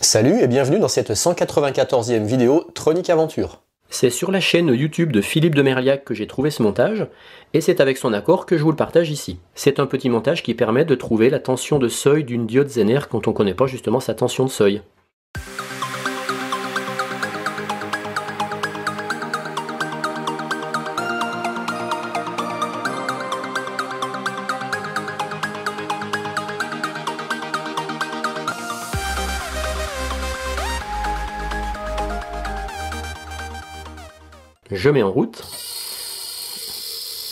Salut et bienvenue dans cette 194e vidéo Tronic Aventure. C'est sur la chaîne YouTube de Philippe de Merliac que j'ai trouvé ce montage, et c'est avec son accord que je vous le partage ici. C'est un petit montage qui permet de trouver la tension de seuil d'une diode Zener quand on ne connaît pas justement sa tension de seuil. Je mets en route,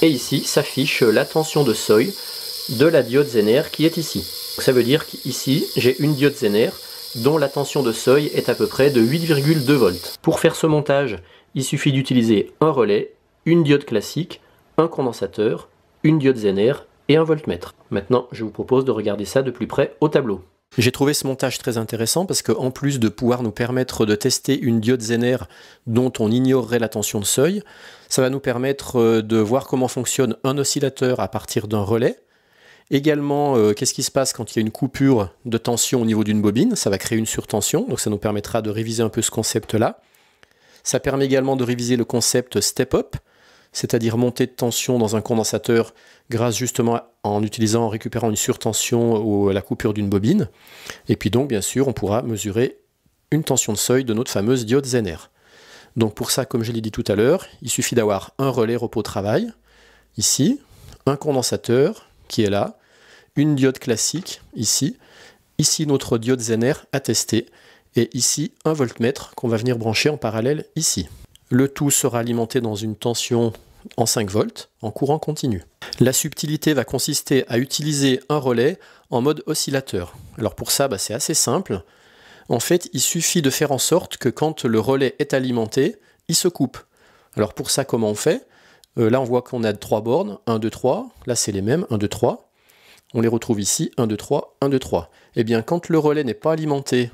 et ici s'affiche la tension de seuil de la diode Zener qui est ici. Donc ça veut dire qu'ici j'ai une diode Zener dont la tension de seuil est à peu près de 8,2 volts. Pour faire ce montage, il suffit d'utiliser un relais, une diode classique, un condensateur, une diode Zener et un voltmètre. Maintenant, je vous propose de regarder ça de plus près au tableau. J'ai trouvé ce montage très intéressant parce qu'en plus de pouvoir nous permettre de tester une diode Zener dont on ignorerait la tension de seuil, ça va nous permettre de voir comment fonctionne un oscillateur à partir d'un relais. Également, qu'est-ce qui se passe quand il y a une coupure de tension au niveau d'une bobine, ça va créer une surtension, donc ça nous permettra de réviser un peu ce concept-là. Ça permet également de réviser le concept step-up, c'est-à-dire montée de tension dans un condensateur grâce justement en récupérant une surtension ou la coupure d'une bobine. Et puis donc, bien sûr, on pourra mesurer une tension de seuil de notre fameuse diode Zener. Donc pour ça, comme je l'ai dit tout à l'heure, il suffit d'avoir un relais repos-travail, ici, un condensateur qui est là, une diode classique, ici notre diode Zener à tester, et ici un voltmètre qu'on va venir brancher en parallèle ici. Le tout sera alimenté dans une tension en 5 volts, en courant continu. La subtilité va consister à utiliser un relais en mode oscillateur. Alors pour ça, c'est assez simple. En fait, il suffit de faire en sorte que quand le relais est alimenté, il se coupe. Alors pour ça, comment on fait? Là, on voit qu'on a 3 bornes, 1, 2, 3. Là, c'est les mêmes, 1, 2, 3. On les retrouve ici, 1, 2, 3, 1, 2, 3. Eh bien, quand le relais n'est pas alimenté,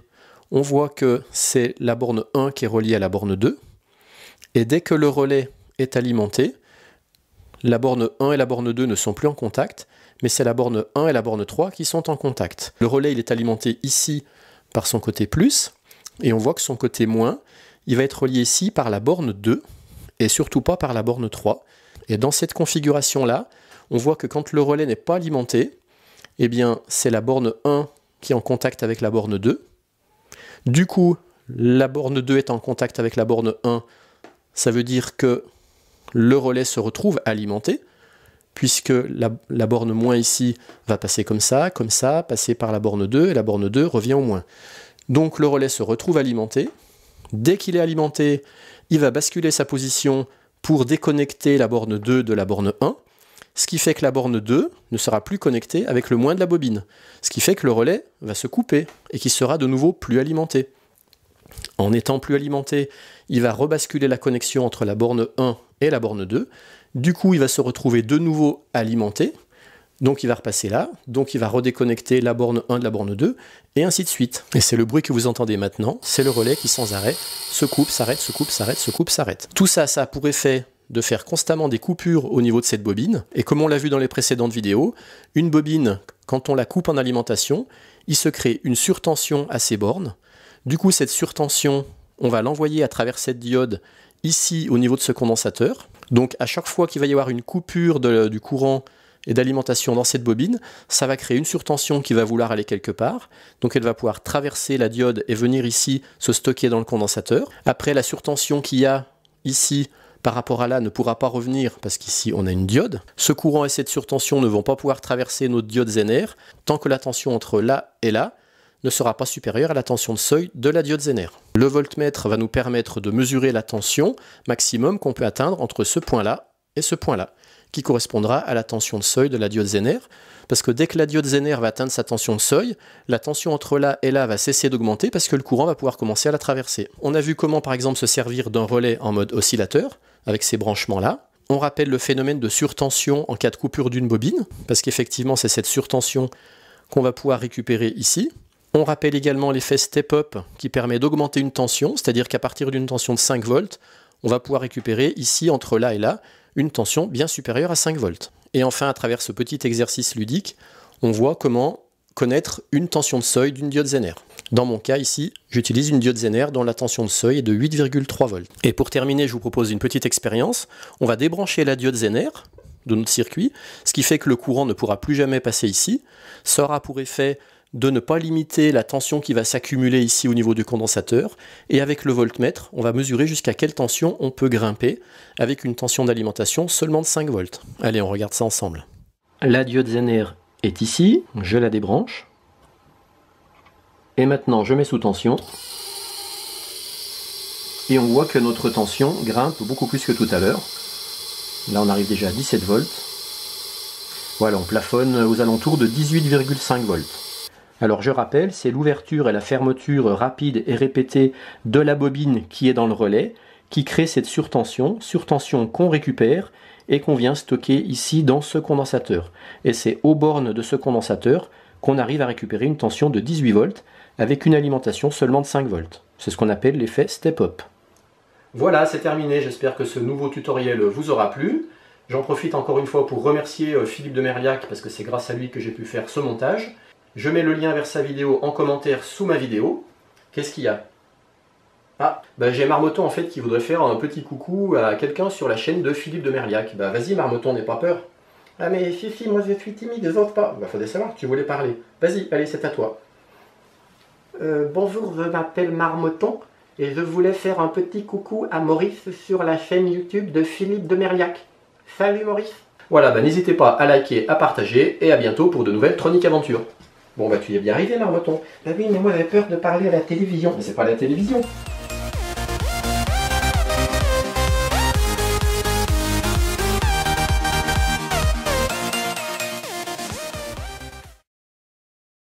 on voit que c'est la borne 1 qui est reliée à la borne 2. Et dès que le relais est alimenté, la borne 1 et la borne 2 ne sont plus en contact, mais c'est la borne 1 et la borne 3 qui sont en contact. Le relais il est alimenté ici par son côté plus, et on voit que son côté moins, il va être relié ici par la borne 2, et surtout pas par la borne 3. Et dans cette configuration-là, on voit que quand le relais n'est pas alimenté, eh bien c'est la borne 1 qui est en contact avec la borne 2. Du coup, la borne 2 est en contact avec la borne 1, ça veut dire que le relais se retrouve alimenté, puisque la borne moins ici va passer comme ça, passer par la borne 2, et la borne 2 revient au moins. Donc le relais se retrouve alimenté. Dès qu'il est alimenté, il va basculer sa position pour déconnecter la borne 2 de la borne 1, ce qui fait que la borne 2 ne sera plus connectée avec le moins de la bobine, ce qui fait que le relais va se couper et qu'il sera de nouveau plus alimenté. En étant plus alimenté, il va rebasculer la connexion entre la borne 1 et la borne 2. Du coup, il va se retrouver de nouveau alimenté. Donc il va repasser là. Donc il va redéconnecter la borne 1 de la borne 2. Et ainsi de suite. Et c'est le bruit que vous entendez maintenant. C'est le relais qui sans arrêt se coupe, s'arrête, se coupe, s'arrête, se coupe, s'arrête. Tout ça, ça a pour effet de faire constamment des coupures au niveau de cette bobine. Et comme on l'a vu dans les précédentes vidéos, une bobine, quand on la coupe en alimentation, il se crée une surtension à ses bornes. Du coup, cette surtension, on va l'envoyer à travers cette diode ici au niveau de ce condensateur. Donc à chaque fois qu'il va y avoir une coupure du courant et d'alimentation dans cette bobine, ça va créer une surtension qui va vouloir aller quelque part. Donc elle va pouvoir traverser la diode et venir ici se stocker dans le condensateur. Après, la surtension qu'il y a ici par rapport à là ne pourra pas revenir parce qu'ici on a une diode. Ce courant et cette surtension ne vont pas pouvoir traverser notre diode Zener tant que la tension entre là et là ne sera pas supérieure à la tension de seuil de la diode Zener. Le voltmètre va nous permettre de mesurer la tension maximum qu'on peut atteindre entre ce point-là et ce point-là, qui correspondra à la tension de seuil de la diode Zener, parce que dès que la diode Zener va atteindre sa tension de seuil, la tension entre là et là va cesser d'augmenter parce que le courant va pouvoir commencer à la traverser. On a vu comment par exemple se servir d'un relais en mode oscillateur, avec ces branchements-là. On rappelle le phénomène de surtension en cas de coupure d'une bobine, parce qu'effectivement c'est cette surtension qu'on va pouvoir récupérer ici. On rappelle également l'effet step-up qui permet d'augmenter une tension, c'est-à-dire qu'à partir d'une tension de 5 volts, on va pouvoir récupérer ici, entre là et là, une tension bien supérieure à 5 volts. Et enfin, à travers ce petit exercice ludique, on voit comment connaître une tension de seuil d'une diode Zener. Dans mon cas ici, j'utilise une diode Zener dont la tension de seuil est de 8,3 volts. Et pour terminer, je vous propose une petite expérience. On va débrancher la diode Zener de notre circuit, ce qui fait que le courant ne pourra plus jamais passer ici. Ça aura pour effet de ne pas limiter la tension qui va s'accumuler ici au niveau du condensateur. Et avec le voltmètre, on va mesurer jusqu'à quelle tension on peut grimper avec une tension d'alimentation seulement de 5 volts. Allez, on regarde ça ensemble. La diode Zener est ici, je la débranche. Et maintenant, je mets sous tension. Et on voit que notre tension grimpe beaucoup plus que tout à l'heure. Là, on arrive déjà à 17 volts. Voilà, on plafonne aux alentours de 18,5 volts. Alors, je rappelle, c'est l'ouverture et la fermeture rapide et répétée de la bobine qui est dans le relais, qui crée cette surtension qu'on récupère et qu'on vient stocker ici dans ce condensateur. Et c'est aux bornes de ce condensateur qu'on arrive à récupérer une tension de 18 volts avec une alimentation seulement de 5 volts. C'est ce qu'on appelle l'effet step-up. Voilà, c'est terminé. J'espère que ce nouveau tutoriel vous aura plu. J'en profite encore une fois pour remercier Philippe de Merliac parce que c'est grâce à lui que j'ai pu faire ce montage. Je mets le lien vers sa vidéo en commentaire sous ma vidéo. Qu'est-ce qu'il y a? Ah, bah j'ai Marmotton en fait qui voudrait faire un petit coucou à quelqu'un sur la chaîne de Philippe de Merliac. Bah vas-y Marmotton, n'aie pas peur. Ah mais si, moi je suis timide, je n'ose pas. Bah faudrait savoir, tu voulais parler. Vas-y, allez, c'est à toi. Bonjour, je m'appelle Marmotton et je voulais faire un petit coucou à Maurice sur la chaîne YouTube de Philippe de Merliac. Salut Maurice. Voilà, bah n'hésitez pas à liker, à partager et à bientôt pour de nouvelles Tronic Aventures. Bon bah tu y es bien arrivé Marmotton. Bah oui, mais moi j'ai peur de parler à la télévision. Mais c'est pas la télévision.